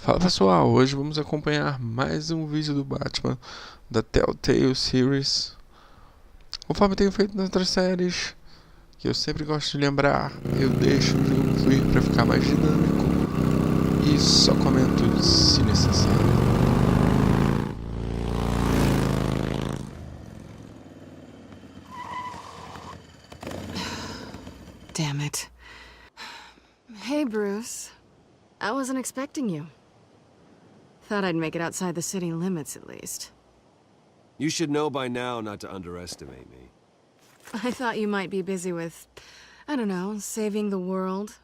Fala pessoal, hoje vamos acompanhar mais um vídeo do Batman da Telltale Series. Conforme tenho feito nas outras séries, que eu sempre gosto de lembrar, eu deixo o jogo fluir para ficar mais dinâmico e só comento se necessário. Damn it. Hey, Bruce. I wasn't expecting you. Thought I'd make it outside the city limits, at least. You should know by now not to underestimate me. I thought you might be busy with, I don't know, saving the world.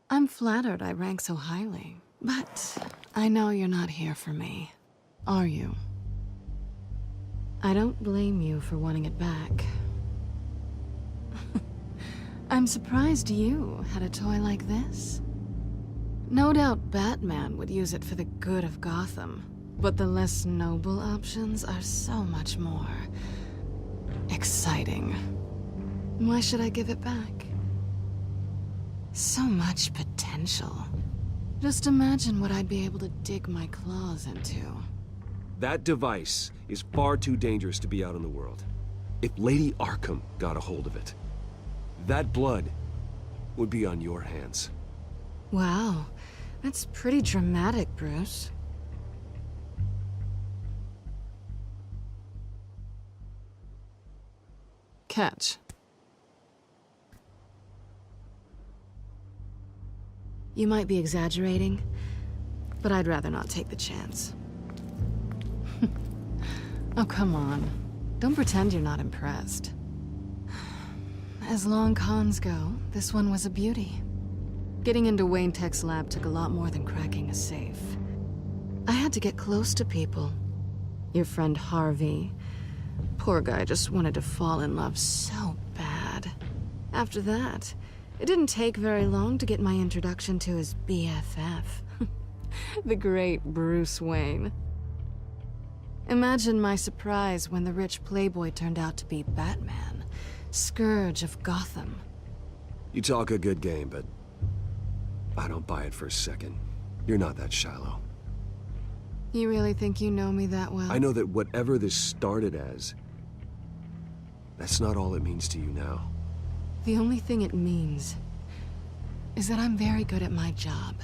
I'm flattered I rank so highly. But I know you're not here for me, are you? I don't blame you for wanting it back. I'm surprised you had a toy like this. No doubt Batman would use it for the good of Gotham, but the less noble options are so much more exciting. Why should I give it back? So much potential. Just imagine what I'd be able to dig my claws into. That device is far too dangerous to be out in the world. If Lady Arkham got a hold of it, that blood would be on your hands. Wow, that's pretty dramatic, Bruce. Catch. You might be exaggerating, but I'd rather not take the chance. Oh, come on. Don't pretend you're not impressed. As long cons go, this one was a beauty. Getting into Wayne Tech's lab took a lot more than cracking a safe. I had to get close to people. Your friend Harvey. Poor guy just wanted to fall in love so bad. After that, it didn't take very long to get my introduction to his BFF. The great Bruce Wayne. Imagine my surprise when the rich playboy turned out to be Batman, Scourge of Gotham. You talk a good game, but I don't buy it for a second. You're not that shallow. You really think you know me that well? I know that whatever this started as, that's not all it means to you now. The only thing it means is that I'm very good at my job.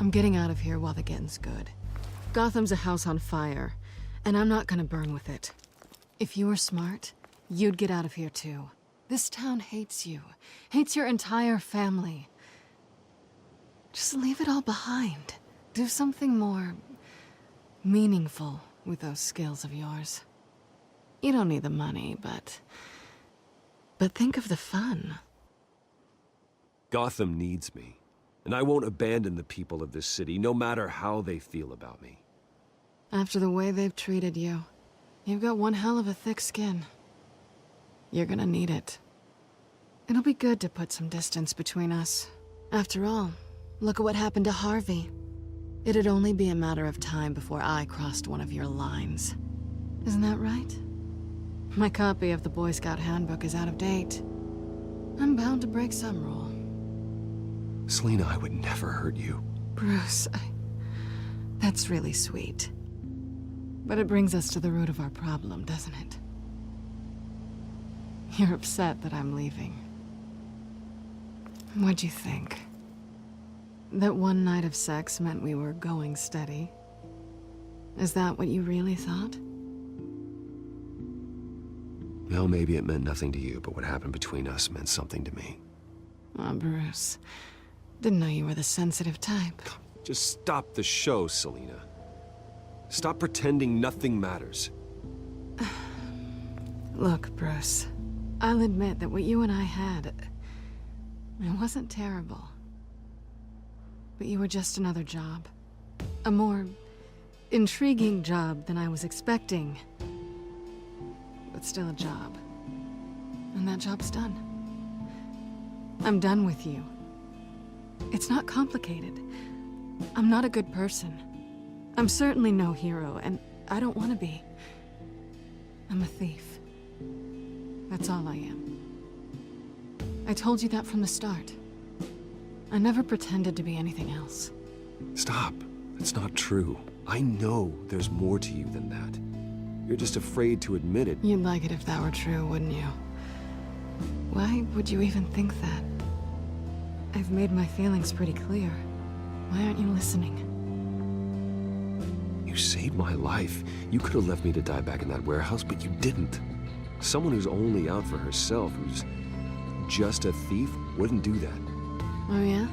I'm getting out of here while the getting's good. Gotham's a house on fire, and I'm not gonna burn with it. If you were smart, you'd get out of here too. This town hates you, hates your entire family. Just leave it all behind. Do something more meaningful with those skills of yours. You don't need the money, but think of the fun. Gotham needs me, and I won't abandon the people of this city, no matter how they feel about me. After the way they've treated you, you've got one hell of a thick skin. You're gonna need it. It'll be good to put some distance between us. After all, look at what happened to Harvey. It'd only be a matter of time before I crossed one of your lines. Isn't that right? My copy of the Boy Scout Handbook is out of date. I'm bound to break some rule. Selina, I would never hurt you. Bruce, that's really sweet. But it brings us to the root of our problem, doesn't it? You're upset that I'm leaving. What'd you think? That one night of sex meant we were going steady? Is that what you really thought? Well, maybe it meant nothing to you, but what happened between us meant something to me. Oh, Bruce. Didn't know you were the sensitive type. Just stop the show, Selina. Stop pretending nothing matters. Look, Bruce. I'll admit that what you and I had, it wasn't terrible. But you were just another job. A more intriguing job than I was expecting. But still a job. And that job's done. I'm done with you. It's not complicated. I'm not a good person. I'm certainly no hero, and I don't want to be. I'm a thief. That's all I am. I told you that from the start. I never pretended to be anything else. Stop. That's not true. I know there's more to you than that. You're just afraid to admit it. You'd like it if that were true, wouldn't you? Why would you even think that? I've made my feelings pretty clear. Why aren't you listening? You saved my life. You could have left me to die back in that warehouse, but you didn't. Someone who's only out for herself, who's just a thief, wouldn't do that. Oh yeah?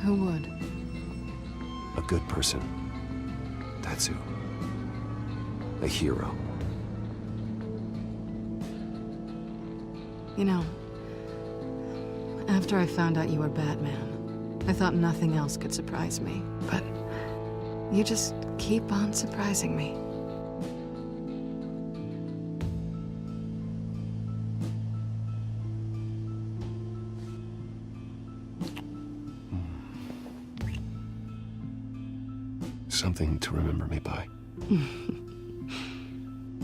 Who would? A good person. That's who. A hero. You know, after I found out you were Batman, I thought nothing else could surprise me. But you just keep on surprising me. Something to remember me by.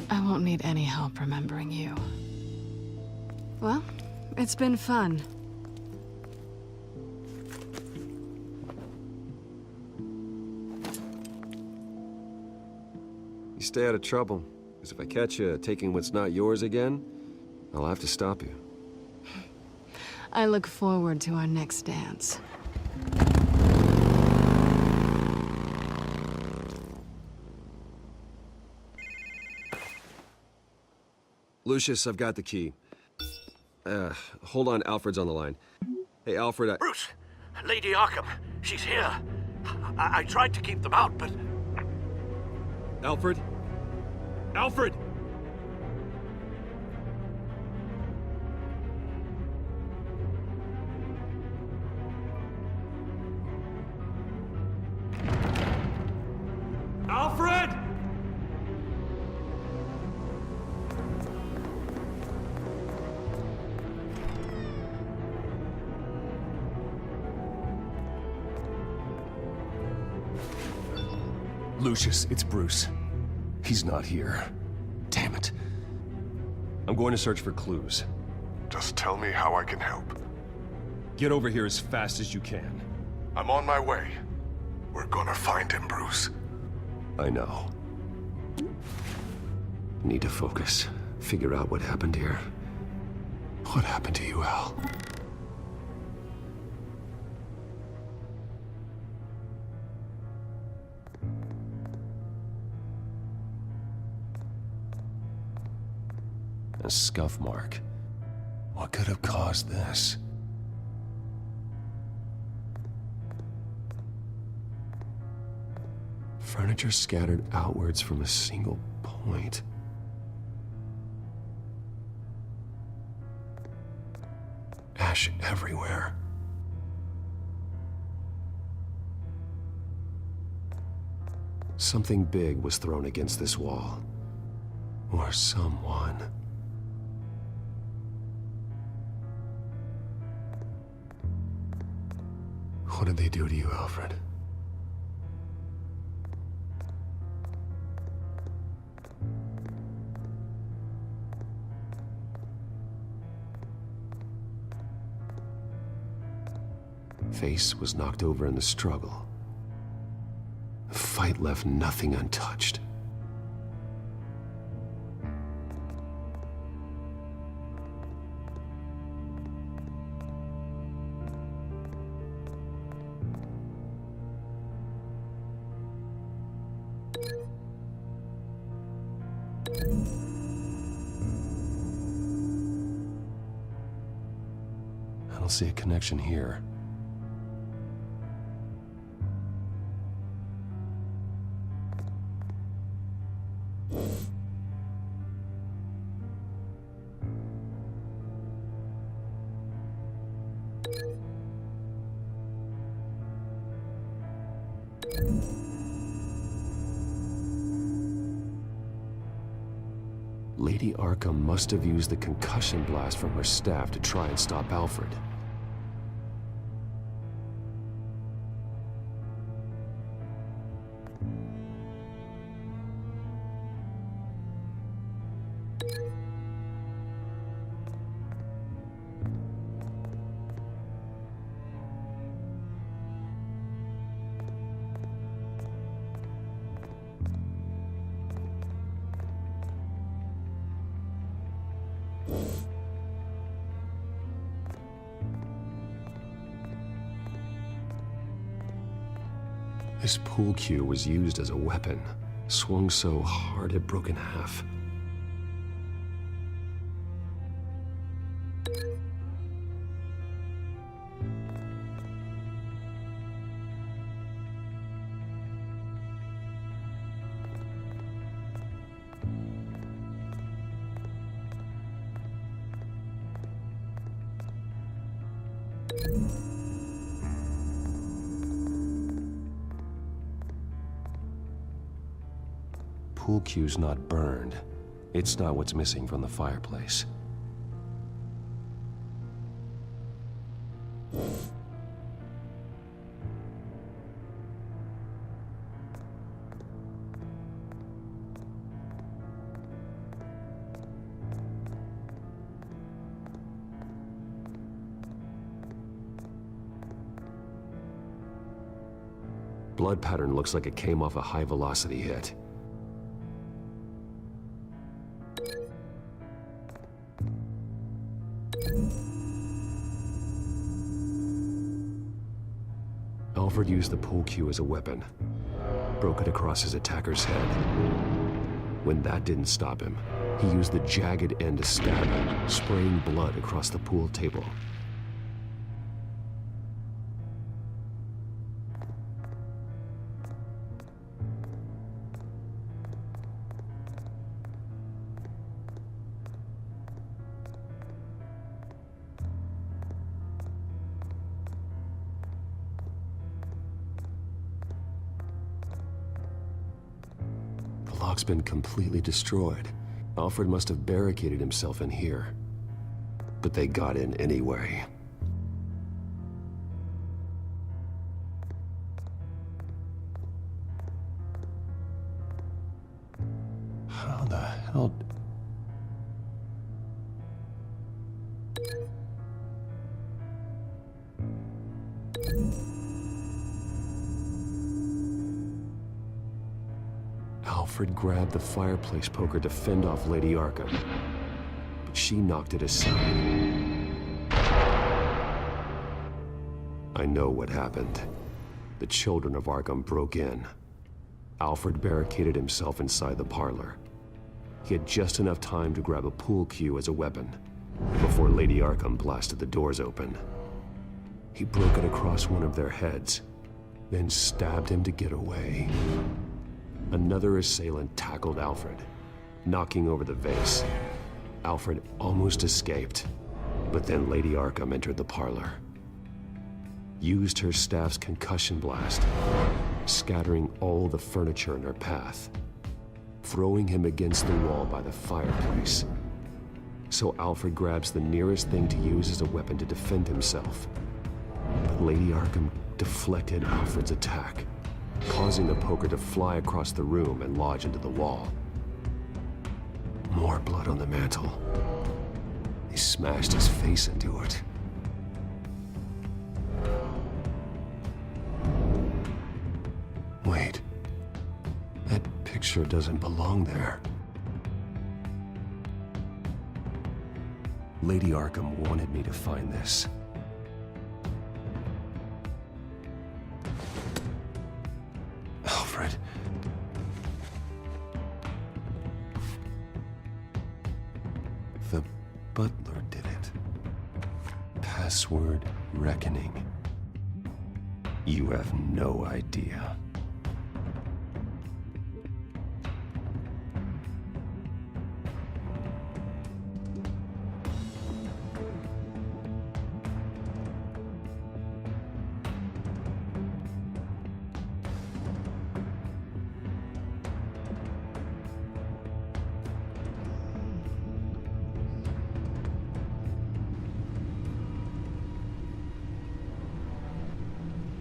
I won't need any help remembering you. Well, it's been fun. You stay out of trouble, because if I catch you taking what's not yours again, I'll have to stop you. I look forward to our next dance. Lucius, I've got the key. Hold on, Alfred's on the line. Hey, Alfred, Bruce! Lady Arkham, she's here. I tried to keep them out, but... Alfred? Alfred! Alfred! Lucius, it's Bruce. He's not here. Damn it. I'm going to search for clues. Just tell me how I can help. Get over here as fast as you can. I'm on my way. We're gonna find him, Bruce. I know. Need to focus. Figure out what happened here. What happened to you, Al? A scuff mark. What could have caused this? Furniture scattered outwards from a single point. Ash everywhere. Something big was thrown against this wall. Or someone. What did they do to you, Alfred? Face was knocked over in the struggle. The fight left nothing untouched. I don't see a connection here. Lady Arkham must have used the concussion blast from her staff to try and stop Alfred. This pool cue was used as a weapon, swung so hard it broke in half. Pool cue's not burned. It's not what's missing from the fireplace. Blood pattern looks like it came off a high-velocity hit. Alfred used the pool cue as a weapon, broke it across his attacker's head. When that didn't stop him, he used the jagged end to stab him, spraying blood across the pool table. The lock's been completely destroyed. Alfred must have barricaded himself in here. But they got in anyway. How the hell... Alfred grabbed the fireplace poker to fend off Lady Arkham, but she knocked it aside. I know what happened. The children of Arkham broke in. Alfred barricaded himself inside the parlor. He had just enough time to grab a pool cue as a weapon before Lady Arkham blasted the doors open. He broke it across one of their heads, then stabbed him to get away. Another assailant tackled Alfred, knocking over the vase. Alfred almost escaped, but then Lady Arkham entered the parlor. Used her staff's concussion blast, scattering all the furniture in her path, throwing him against the wall by the fireplace. So Alfred grabs the nearest thing to use as a weapon to defend himself. But Lady Arkham deflected Alfred's attack, causing the poker to fly across the room and lodge into the wall. More blood on the mantle. He smashed his face into it. Wait. That picture doesn't belong there. Lady Arkham wanted me to find this. Alfred. The butler did it. Password reckoning. You have no idea.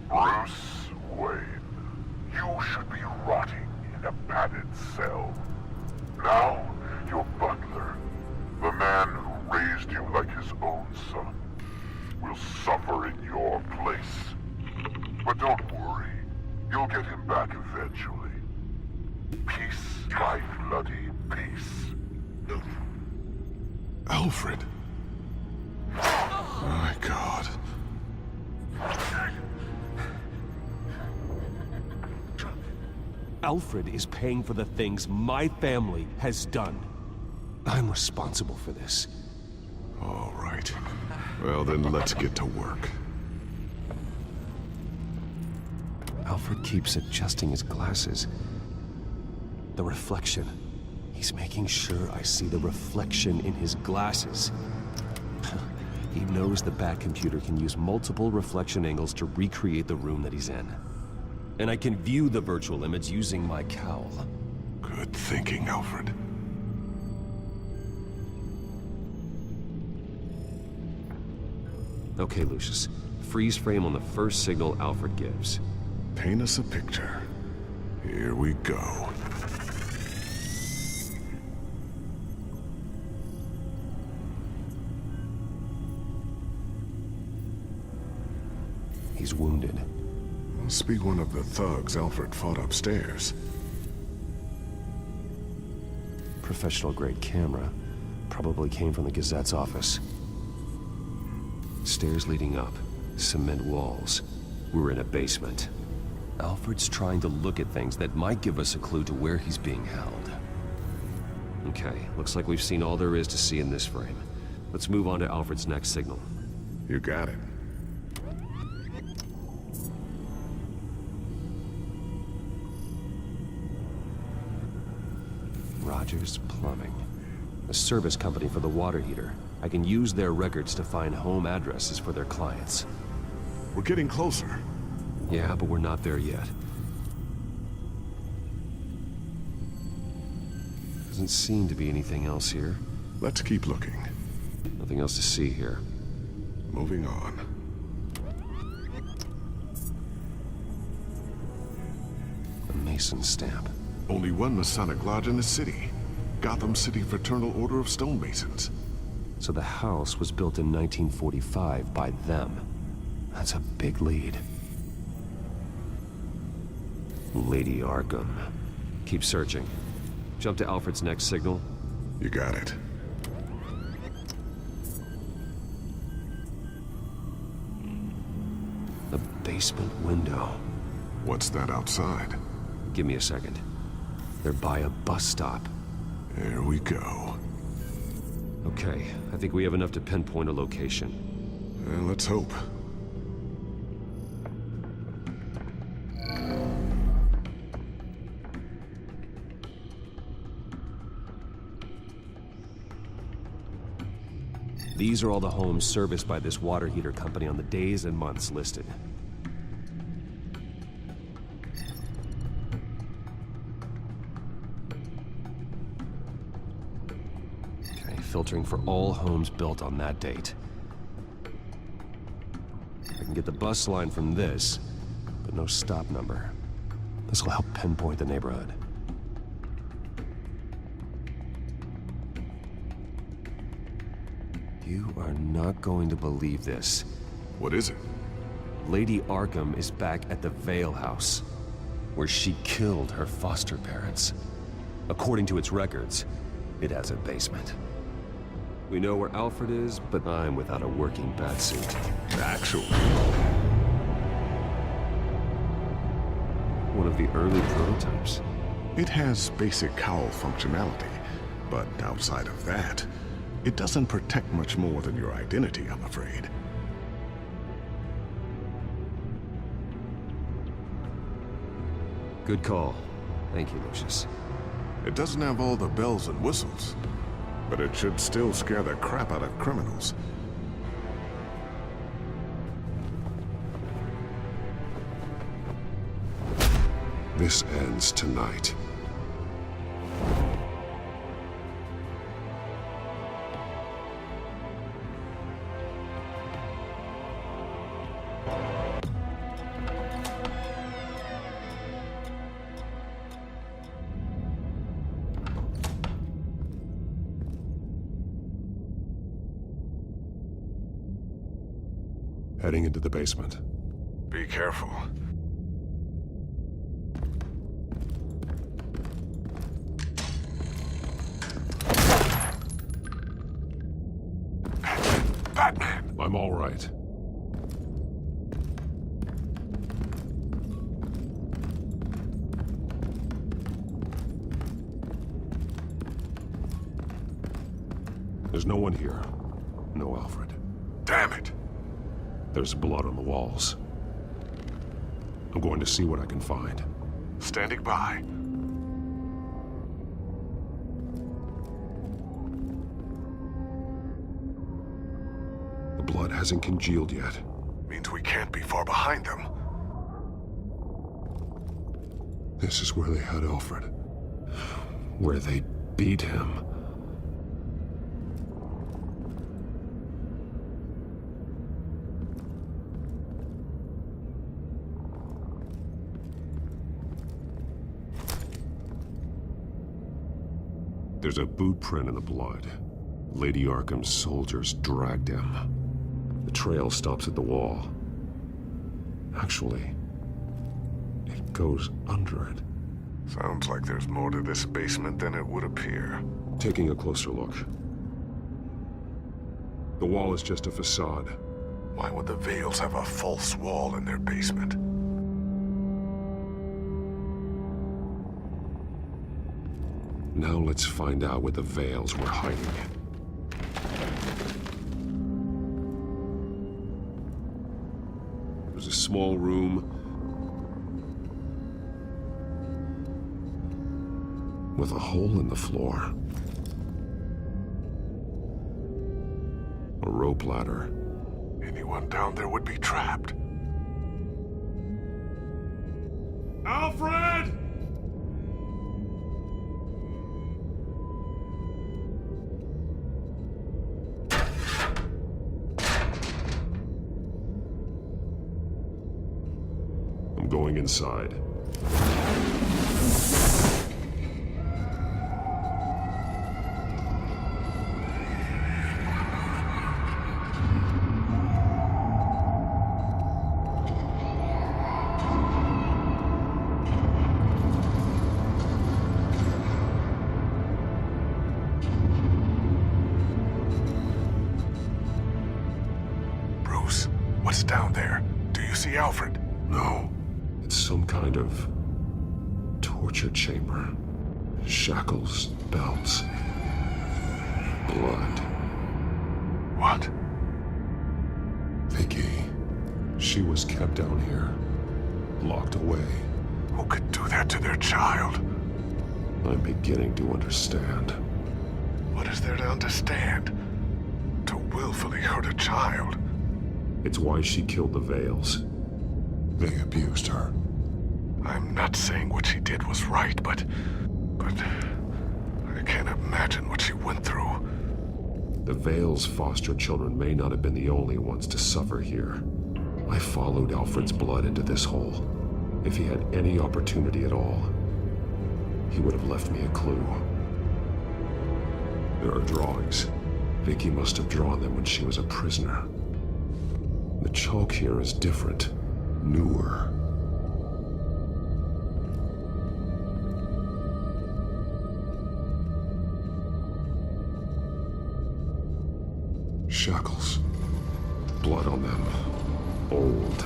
Bruce Wayne, you should be rotting in a padded cell. Now, your butler, the man who raised you like his own son, will suffer in your place. But don't worry, you'll get him back eventually. Peace, my bloody peace. Alfred. Oh my God. Alfred is paying for the things my family has done. I'm responsible for this. All right. Well, then let's get to work. Alfred keeps adjusting his glasses. The reflection. He's making sure I see the reflection in his glasses. He knows the Bat-computer can use multiple reflection angles to recreate the room that he's in. And I can view the virtual image using my cowl. Good thinking, Alfred. Okay, Lucius. Freeze frame on the first signal Alfred gives. Paint us a picture. Here we go. He's wounded. Must be one of the thugs Alfred fought upstairs. Professional-grade camera. Probably came from the Gazette's office. Stairs leading up. Cement walls. We're in a basement. Alfred's trying to look at things that might give us a clue to where he's being held. Okay, looks like we've seen all there is to see in this frame. Let's move on to Alfred's next signal. You got it. Rogers Plumbing. A service company for the water heater. I can use their records to find home addresses for their clients. We're getting closer. Yeah, but we're not there yet. Doesn't seem to be anything else here. Let's keep looking. Nothing else to see here. Moving on. A Mason stamp. Only one Masonic lodge in the city. Gotham City Fraternal Order of Stonemasons. So the house was built in 1945 by them. That's a big lead. Lady Arkham. Keep searching. Jump to Alfred's next signal. You got it. The basement window. What's that outside? Give me a second. They're by a bus stop. There we go. Okay, I think we have enough to pinpoint a location. Let's hope. These are all the homes serviced by this water heater company on the days and months listed. Okay, filtering for all homes built on that date. I can get the bus line from this, but no stop number. This will help pinpoint the neighborhood. You are not going to believe this. What is it? Lady Arkham is back at the Vale House, where she killed her foster parents. According to its records, it has a basement. We know where Alfred is, but I'm without a working batsuit. Actually. One of the early prototypes. It has basic cowl functionality, but outside of that, it doesn't protect much more than your identity, I'm afraid. Good call. Thank you, Lucius. It doesn't have all the bells and whistles, but it should still scare the crap out of criminals. This ends tonight. Heading into the basement. Be careful. Batman! I'm all right. There's no one here. No Alfred. Damn it! There's blood on the walls. I'm going to see what I can find. Standing by. The blood hasn't congealed yet. Means we can't be far behind them. This is where they had Alfred. Where they beat him. There's a boot print in the blood. Lady Arkham's soldiers dragged him. The trail stops at the wall. Actually, it goes under it. Sounds like there's more to this basement than it would appear. Taking a closer look. The wall is just a facade. Why would the Vales have a false wall in their basement? Now let's find out where the Vales were hiding. There's a small room with a hole in the floor. A rope ladder. Anyone down there would be trapped. Alfred! I'm going inside. Bruce, what's down there? Do you see Alfred? No. It's some kind of torture chamber. Shackles, belts, blood. What? Vicky. She was kept down here, locked away. Who could do that to their child? I'm beginning to understand. What is there to understand? To willfully hurt a child? It's why she killed the Vales. They abused her. I'm not saying what she did was right, but I can't imagine what she went through. The Vales' foster children may not have been the only ones to suffer here. I followed Alfred's blood into this hole. If he had any opportunity at all, he would have left me a clue. There are drawings. Vicky must have drawn them when she was a prisoner. The chalk here is different, newer. Shackles. Blood on them. Old.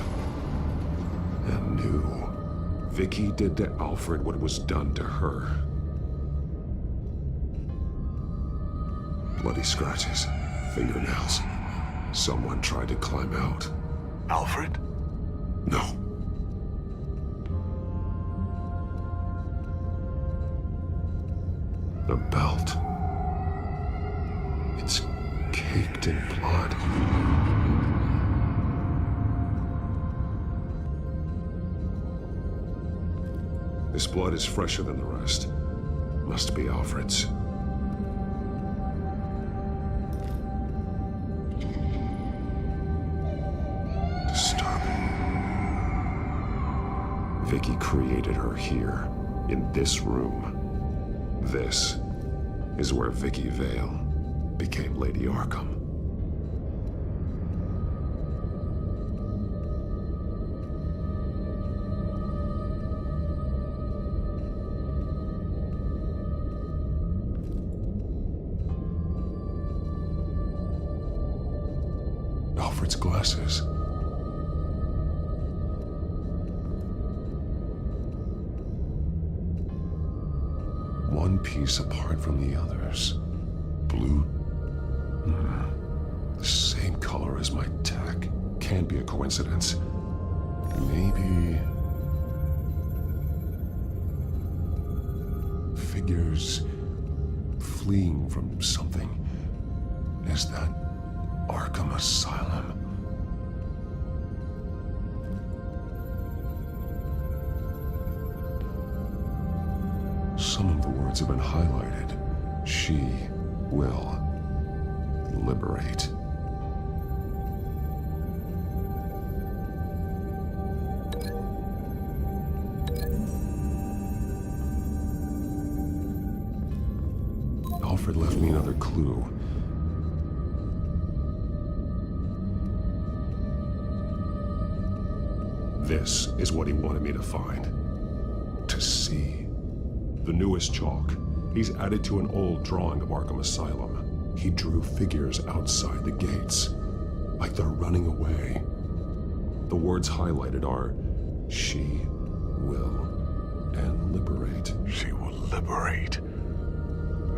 And new. Vicky did to Alfred what was done to her. Bloody scratches. Fingernails. Someone tried to climb out. Alfred? No. The belt. It's caked in blood. This blood is fresher than the rest. Must be Alfred's. Disturbing. Vicky created her here, in this room. This is where Vicky Vale became Lady Arkham. Alfred's glasses. One piece apart from the others. Blue The same color as my tech. Can't be a coincidence. Maybe... figures fleeing from something. Is that Arkham Asylum? Some of the words have been highlighted. She will liberate. Alfred left me another clue. This is what he wanted me to find. To see. The newest chalk. He's added to an old drawing of Arkham Asylum. He drew figures outside the gates. Like they're running away. The words highlighted are, she will, and liberate. She will liberate.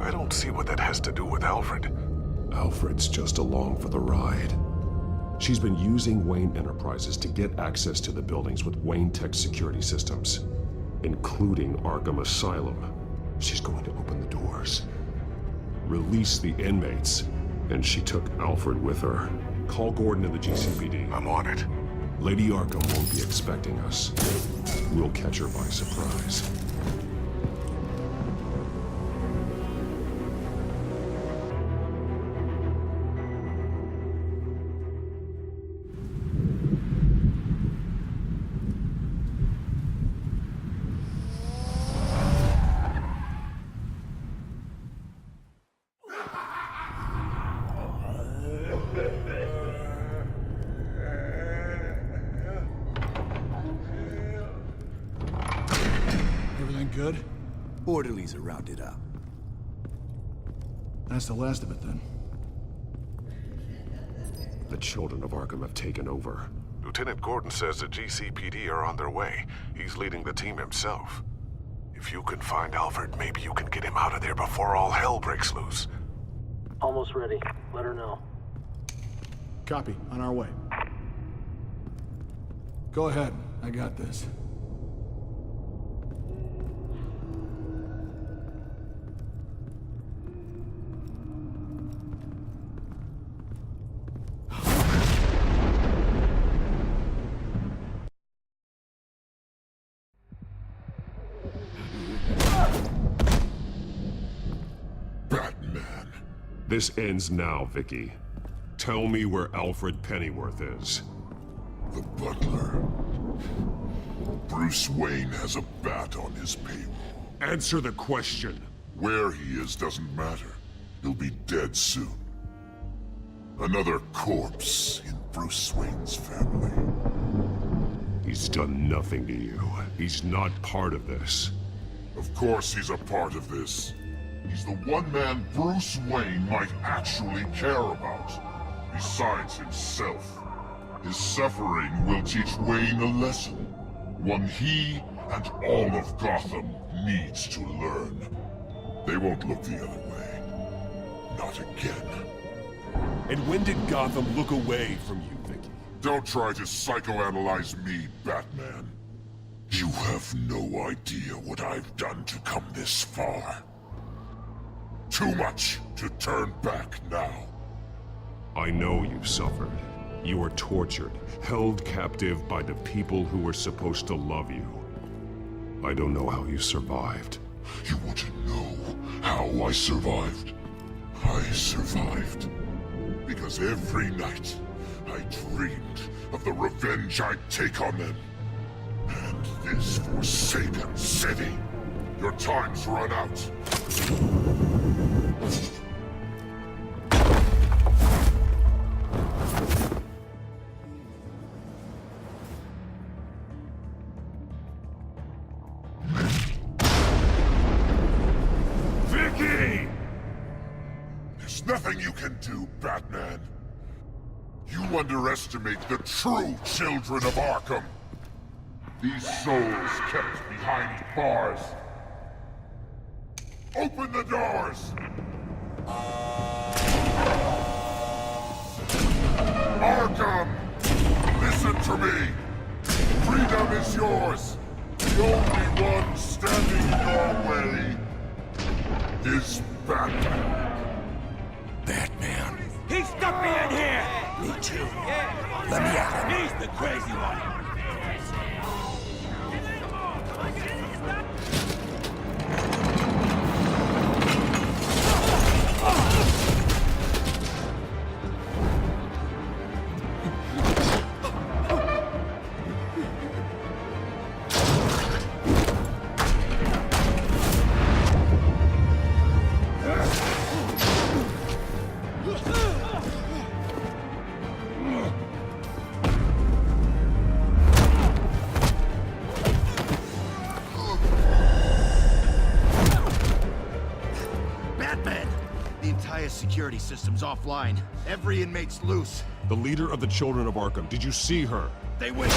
I don't see what that has to do with Alfred. Alfred's just along for the ride. She's been using Wayne Enterprises to get access to the buildings with Wayne Tech security systems, including Arkham Asylum. She's going to open the doors, release the inmates, and she took Alfred with her. Call Gordon and the GCPD. I'm on it. Lady Arkham won't be expecting us. We'll catch her by surprise. Everything good? Orderlies are rounded up. That's the last of it, then. The children of Arkham have taken over. Lieutenant Gordon says the GCPD are on their way. He's leading the team himself. If you can find Alfred, maybe you can get him out of there before all hell breaks loose. Almost ready. Let her know. Copy. On our way. Go ahead. I got this. Batman. This ends now, Vicky. Tell me where Alfred Pennyworth is. The butler. Bruce Wayne has a bat on his payroll. Answer the question. Where he is doesn't matter. He'll be dead soon. Another corpse in Bruce Wayne's family. He's done nothing to you. He's not part of this. Of course he's a part of this. He's the one man Bruce Wayne might actually care about. Besides himself. His suffering will teach Wayne a lesson. One he and all of Gotham needs to learn. They won't look the other way. Not again. And when did Gotham look away from you, Vicky? Don't try to psychoanalyze me, Batman. You have no idea what I've done to come this far. Too much to turn back now. I know you suffered. You were tortured, held captive by the people who were supposed to love you. I don't know how you survived. You want to know how I survived? I survived because every night I dreamed of the revenge I'd take on them. And this forsaken city. Your time's run out. Vicky! There's nothing you can do, Batman. You underestimate the true children of Arkham. These souls kept behind bars. Open the doors! Arkham! Listen to me! Freedom is yours! The only one standing in your way is Batman. Batman. He stuck me in here! Me too. Let me at him. He's the crazy one! Security system's offline. Every inmate's loose. The leader of the Children of Arkham. Did you see her? They went.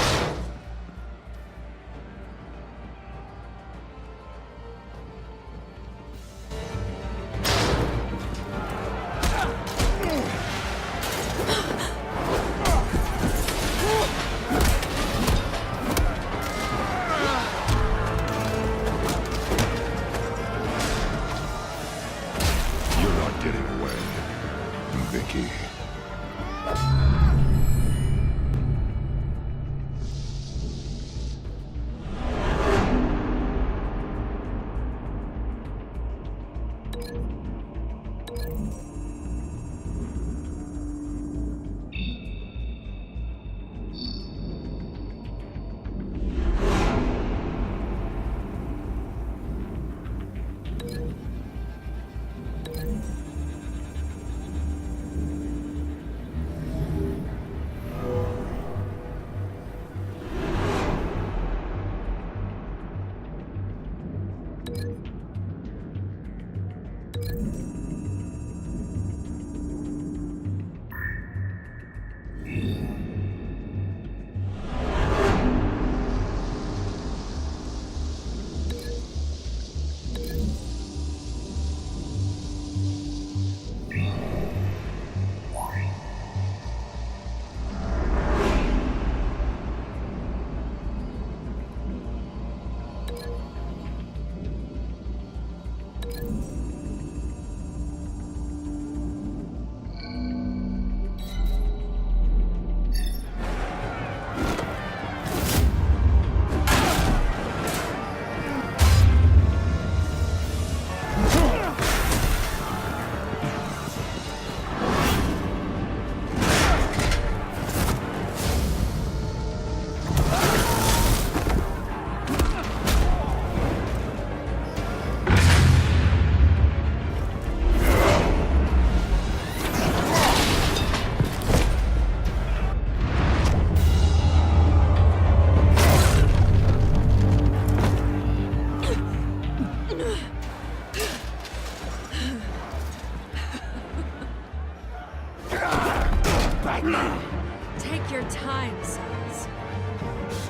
Take your time, sons.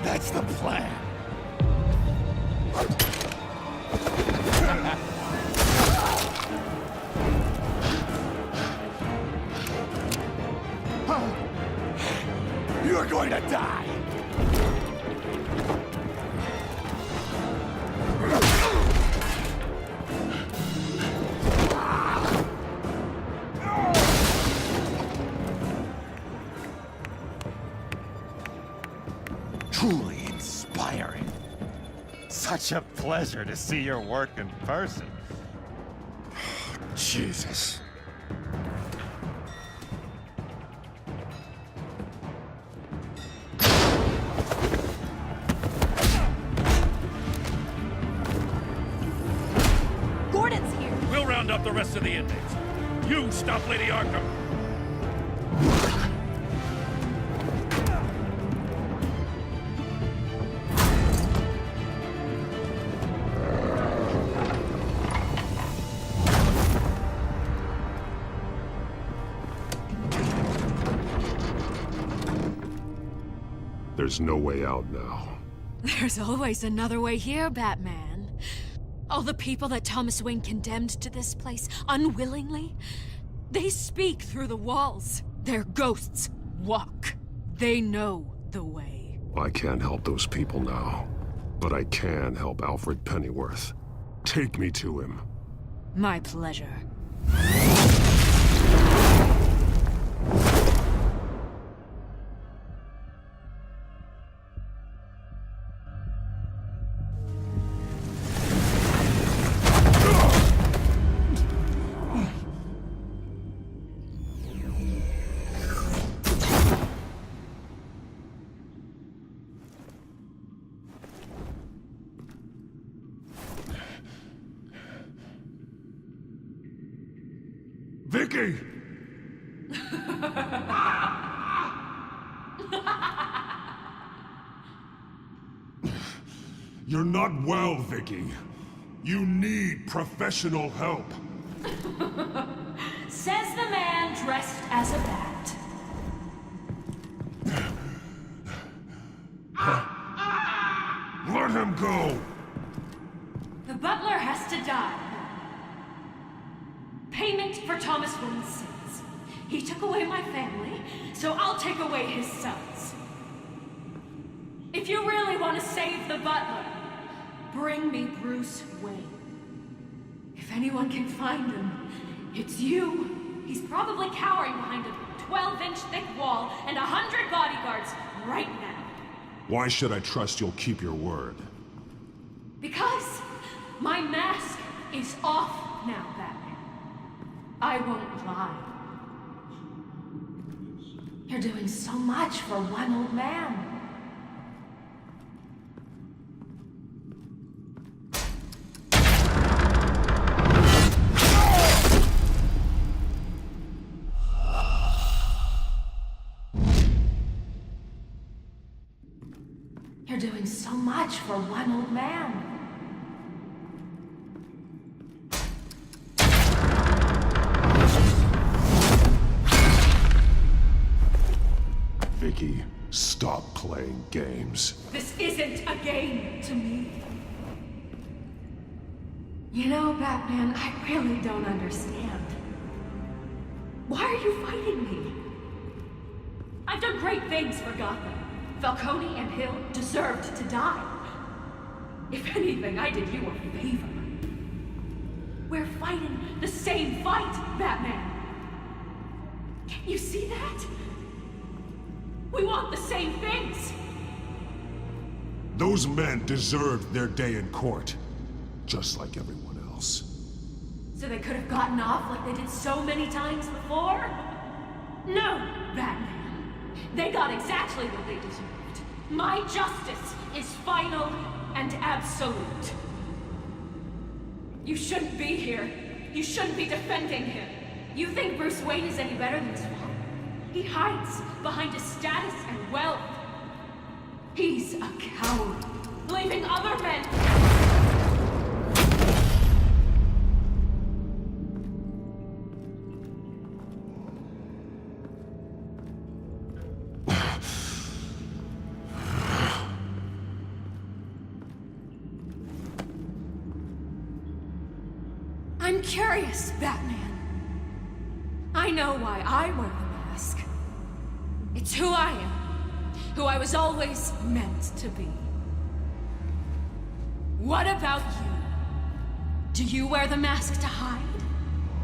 That's the plan. You're going to die. Truly inspiring. Such a pleasure to see your work in person. Jesus. Gordon's here. We'll round up the rest of the inmates. You stop Lady Arkham. There's no way out now. There's always another way here, Batman. All the people that Thomas Wayne condemned to this place unwillingly, they speak through the walls. They're ghosts. Walk. They know the way. I can't help those people now, but I can help Alfred Pennyworth. Take me to him. My pleasure. Vicky! You're not well, Vicky. You need professional help. Says the man dressed as a bat. Let him go! The butler has to die. Payment for Thomas Wayne's sins. He took away my family, so I'll take away his sons. If you really want to save the butler, bring me Bruce Wayne. If anyone can find him, it's you. He's probably cowering behind a 12-inch thick wall and 100 bodyguards right now. Why should I trust you'll keep your word? Because my mask is off now, Batman. I won't lie. You're doing so much for one old man. You're doing so much for one old man. Vicky, stop playing games. This isn't a game to me. You know, Batman, I really don't understand. Why are you fighting me? I've done great things for Gotham. Falcone and Hill deserved to die. If anything, I did you a favor. We're fighting the same fight, Batman. Can't you see that? We want the same things. Those men deserved their day in court, just like everyone else. So they could have gotten off like they did so many times before? No, Batman. They got exactly what they deserved. My justice is final and absolute. You shouldn't be here. You shouldn't be defending him. You think Bruce Wayne is any better than his father? He hides behind his status and wealth. He's a coward, leaving other men... I'm curious, Batman. I know why I wear the mask. It's who I am. Who I was always meant to be. What about you? Do you wear the mask to hide?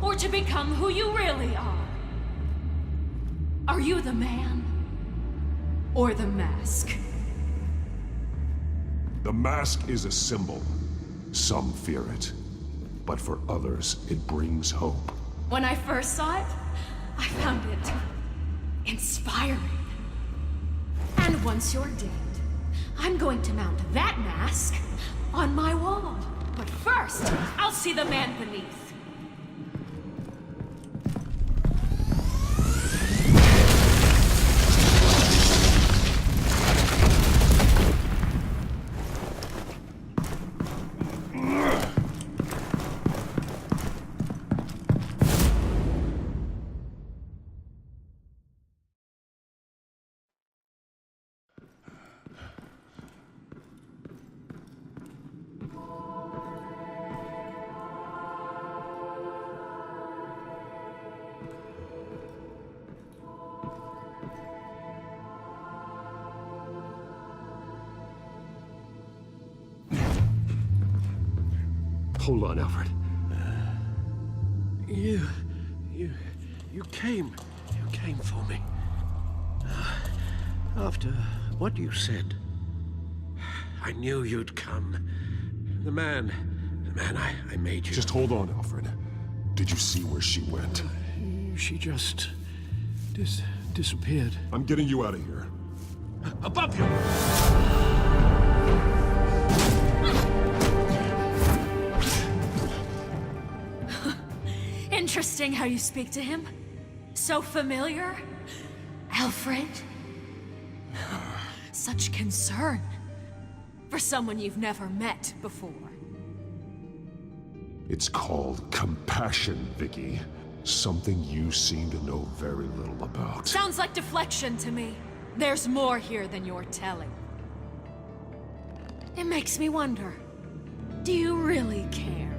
Or to become who you really are? Are you the man? Or the mask? The mask is a symbol. Some fear it. But for others, it brings hope. When I first saw it, I found it inspiring. And once you're dead, I'm going to mount that mask on my wall. But first, I'll see the man beneath. Hold on, Alfred. You came for me. After what you said, I knew you'd come. The man I made you. Just hold on, Alfred. Did you see where she went? She just disappeared. I'm getting you out of here. Above you! Interesting how you speak to him. So familiar. Alfred. Such concern. For someone you've never met before. It's called compassion, Vicky. Something you seem to know very little about. Sounds like deflection to me. There's more here than you're telling. It makes me wonder. Do you really care?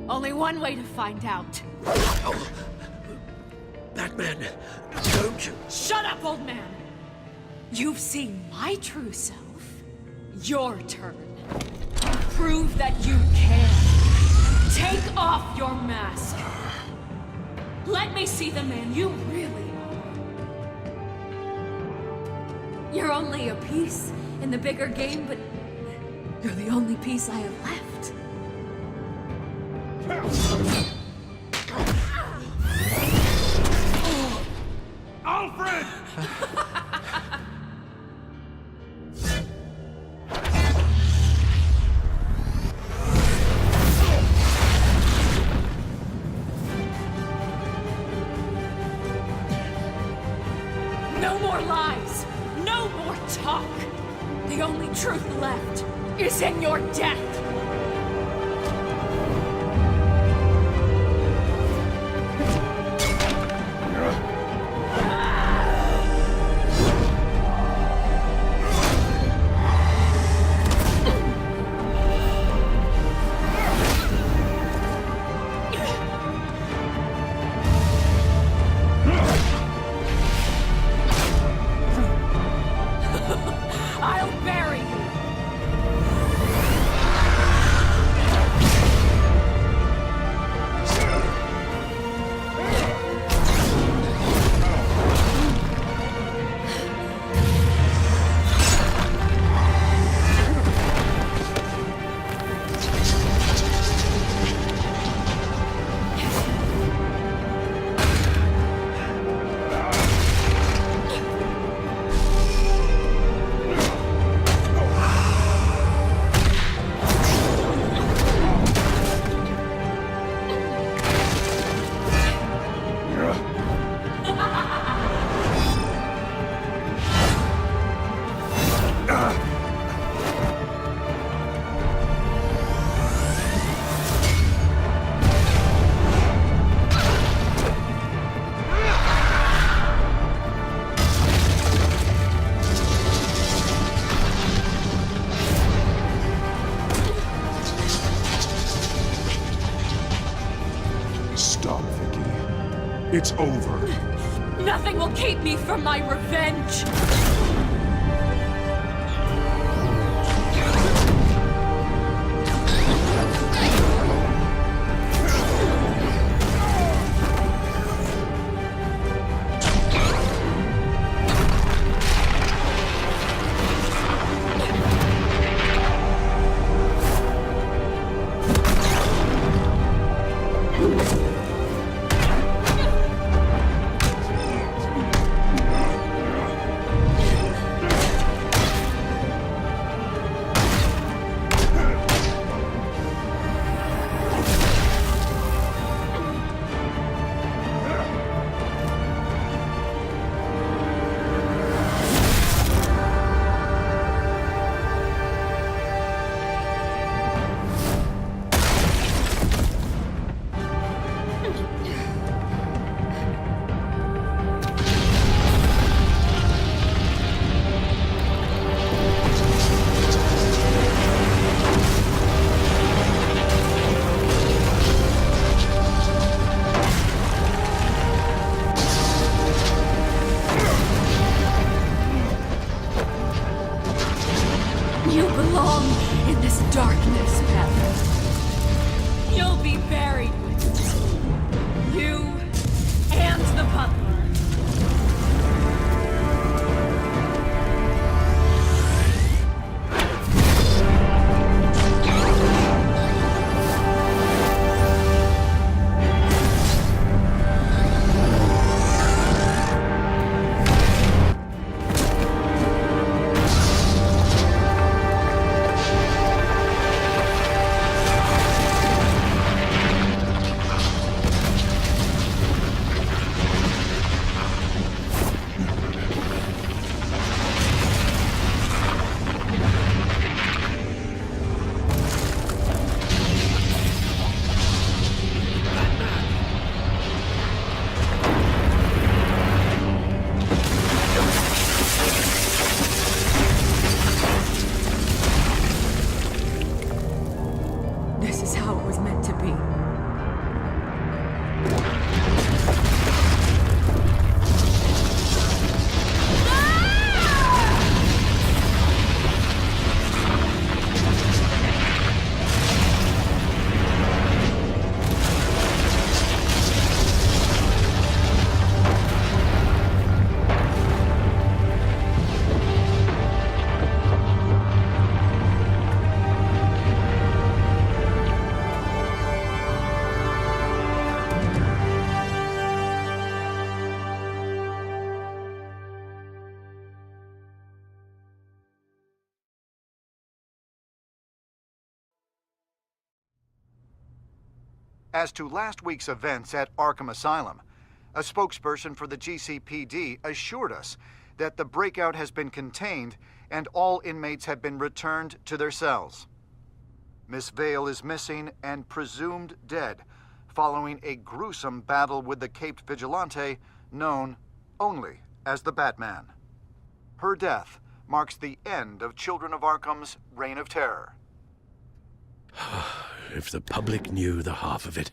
Only one way to find out. Oh. Batman, don't you... Shut up, old man! You've seen my true self. Your turn. Prove that you care. Take off your mask. Let me see the man you really are. You're only a piece in the bigger game, but you're the only piece I have left. Alfred! No more lies! No more talk! The only truth left is in your death! I'll bury you! Stop, Vicky. It's over. Nothing will keep me from my revenge! You belong in this darkness, Pep. You'll be buried with me. You and the butler. This is how it was meant to be. As to last week's events at Arkham Asylum, a spokesperson for the GCPD assured us that the breakout has been contained and all inmates have been returned to their cells. Miss Vale is missing and presumed dead following a gruesome battle with the caped vigilante known only as the Batman. Her death marks the end of Children of Arkham's reign of terror. If the public knew the half of it.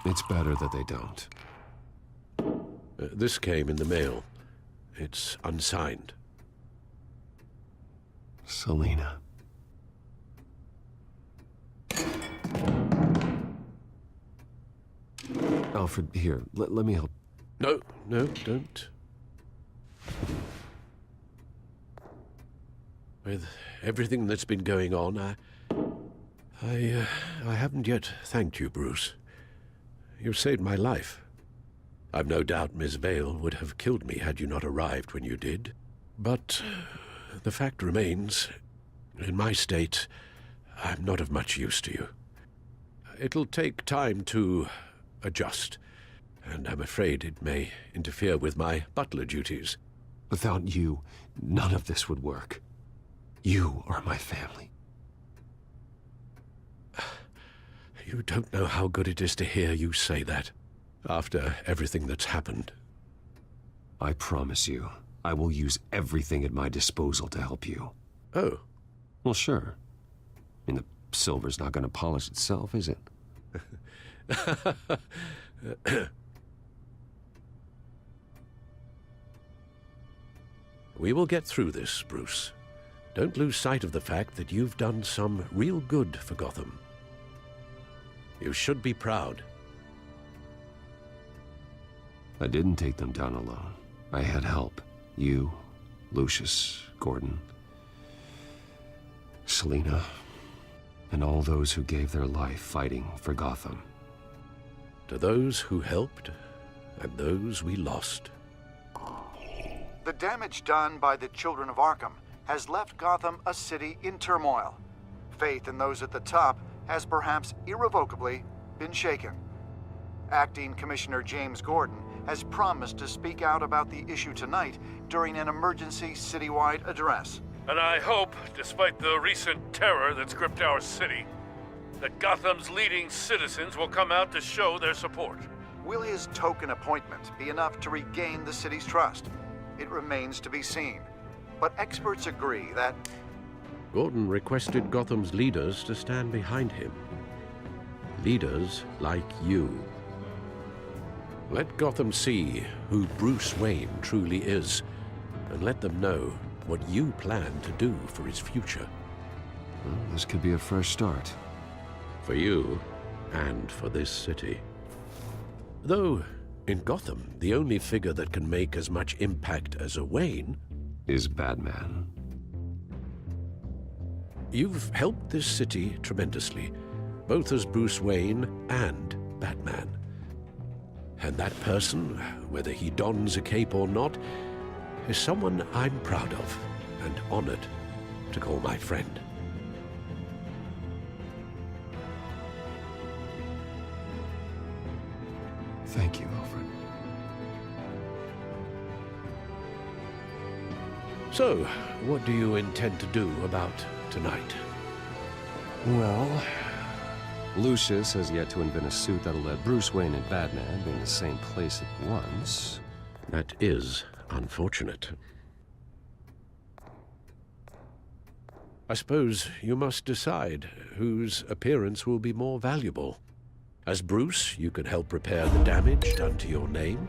It's better that they don't. This came in the mail. It's unsigned. Selina. Alfred, here, let me help. No, don't. With everything that's been going on, I haven't yet thanked you, Bruce. You saved my life. I've no doubt Miss Vale would have killed me had you not arrived when you did. But the fact remains, in my state, I'm not of much use to you. It'll take time to adjust, and I'm afraid it may interfere with my butler duties. Without you, none of this would work. You are my family. You don't know how good it is to hear you say that, after everything that's happened. I promise you, I will use everything at my disposal to help you. Oh. Well, sure. I mean, the silver's not going to polish itself, is it? We will get through this, Bruce. Don't lose sight of the fact that you've done some real good for Gotham. You should be proud. I didn't take them down alone. I had help. You, Lucius, Gordon, Selina, and all those who gave their life fighting for Gotham. To those who helped, and those we lost. The damage done by the Children of Arkham has left Gotham a city in turmoil. Faith in those at the top has perhaps irrevocably been shaken. Acting Commissioner James Gordon has promised to speak out about the issue tonight during an emergency citywide address. And I hope, despite the recent terror that's gripped our city, that Gotham's leading citizens will come out to show their support. Will his token appointment be enough to regain the city's trust? It remains to be seen. But experts agree that Gordon requested Gotham's leaders to stand behind him. Leaders like you. Let Gotham see who Bruce Wayne truly is, and let them know what you plan to do for its future. Well, this could be a fresh start. For you, and for this city. Though, in Gotham, the only figure that can make as much impact as a Wayne is Batman. You've helped this city tremendously, both as Bruce Wayne and Batman. And that person, whether he dons a cape or not, is someone I'm proud of and honored to call my friend. Thank you, Alfred. So, what do you intend to do about tonight? Well, Lucius has yet to invent a suit that'll let Bruce Wayne and Batman be in the same place at once. That is unfortunate. I suppose you must decide whose appearance will be more valuable. As Bruce, you can help repair the damage done to your name,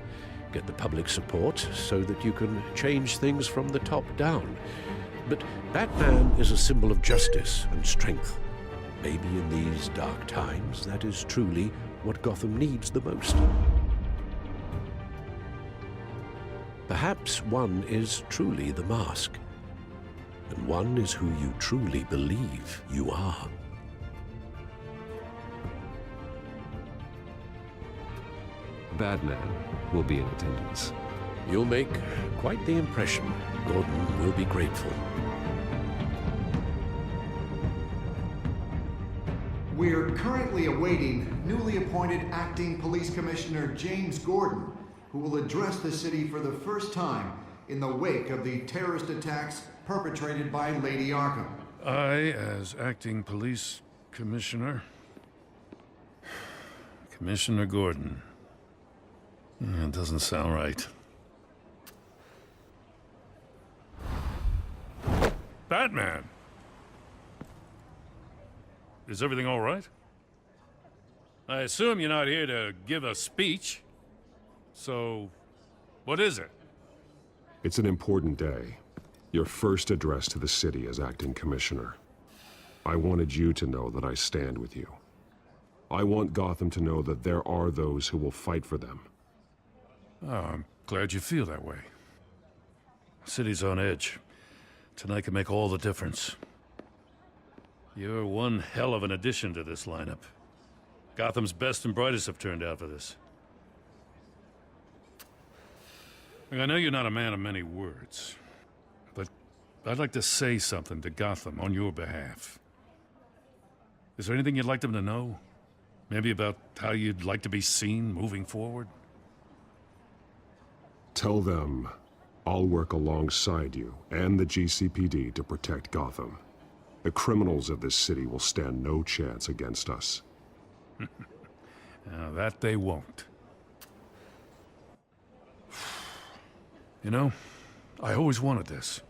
get the public support so that you can change things from the top down. But Batman is a symbol of justice and strength. Maybe in these dark times, that is truly what Gotham needs the most. Perhaps one is truly the mask, and one is who you truly believe you are. Batman will be in attendance. You'll make quite the impression. Gordon will be grateful. We're currently awaiting newly appointed Acting Police Commissioner James Gordon, who will address the city for the first time in the wake of the terrorist attacks perpetrated by Lady Arkham. I, as Acting Police Commissioner... Commissioner Gordon. It doesn't sound right. Batman! Is everything all right? I assume you're not here to give a speech. So, what is it? It's an important day. Your first address to the city as acting commissioner. I wanted you to know that I stand with you. I want Gotham to know that there are those who will fight for them. Oh, I'm glad you feel that way. The city's on edge. Tonight can make all the difference. You're one hell of an addition to this lineup. Gotham's best and brightest have turned out for this. I know you're not a man of many words, but I'd like to say something to Gotham on your behalf. Is there anything you'd like them to know? Maybe about how you'd like to be seen moving forward? Tell them I'll work alongside you and the GCPD to protect Gotham. The criminals of this city will stand no chance against us. Now, that they won't. You know, I always wanted this.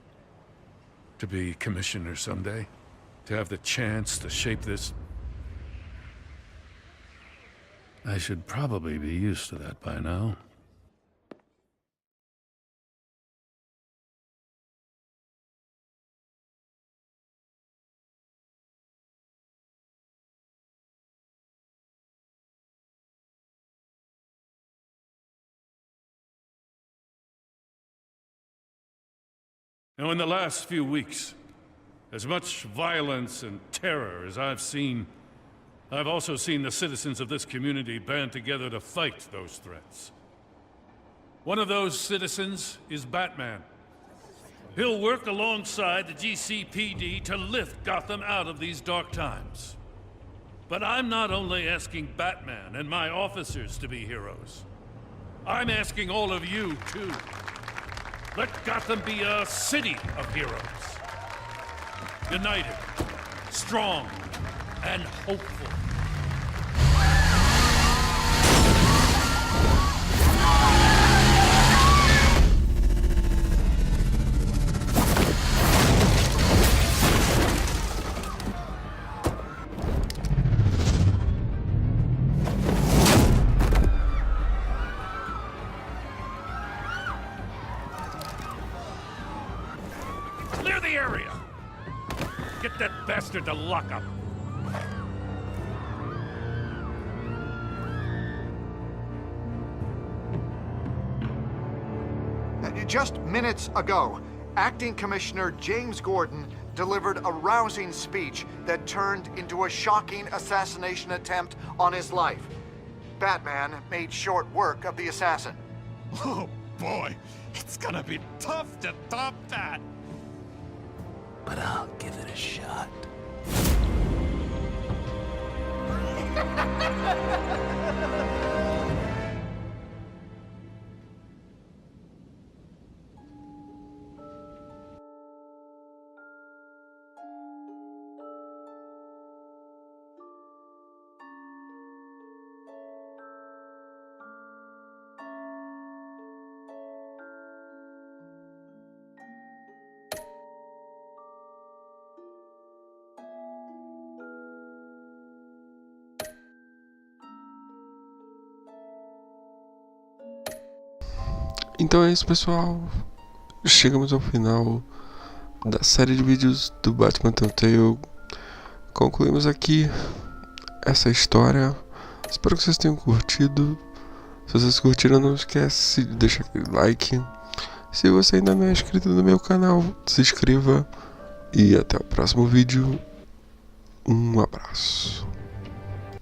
To be commissioner someday. To have the chance to shape this. I should probably be used to that by now. Now, in the last few weeks, as much violence and terror as I've seen, I've also seen the citizens of this community band together to fight those threats. One of those citizens is Batman. He'll work alongside the GCPD to lift Gotham out of these dark times. But I'm not only asking Batman and my officers to be heroes. I'm asking all of you, too. Let Gotham be a city of heroes. United, strong, and hopeful. Clear the area! Get that bastard to lock up. Just minutes ago, Acting Commissioner James Gordon delivered a rousing speech that turned into a shocking assassination attempt on his life. Batman made short work of the assassin. Oh boy, it's gonna be tough to top that. But I'll give it a shot. Então é isso, pessoal. Chegamos ao final da série de vídeos do Batman Telltale. Concluímos aqui essa história. Espero que vocês tenham curtido. Se vocês curtiram, não esquece de deixar aquele like. Se você ainda não é inscrito no meu canal, se inscreva. E até o próximo vídeo. Um abraço.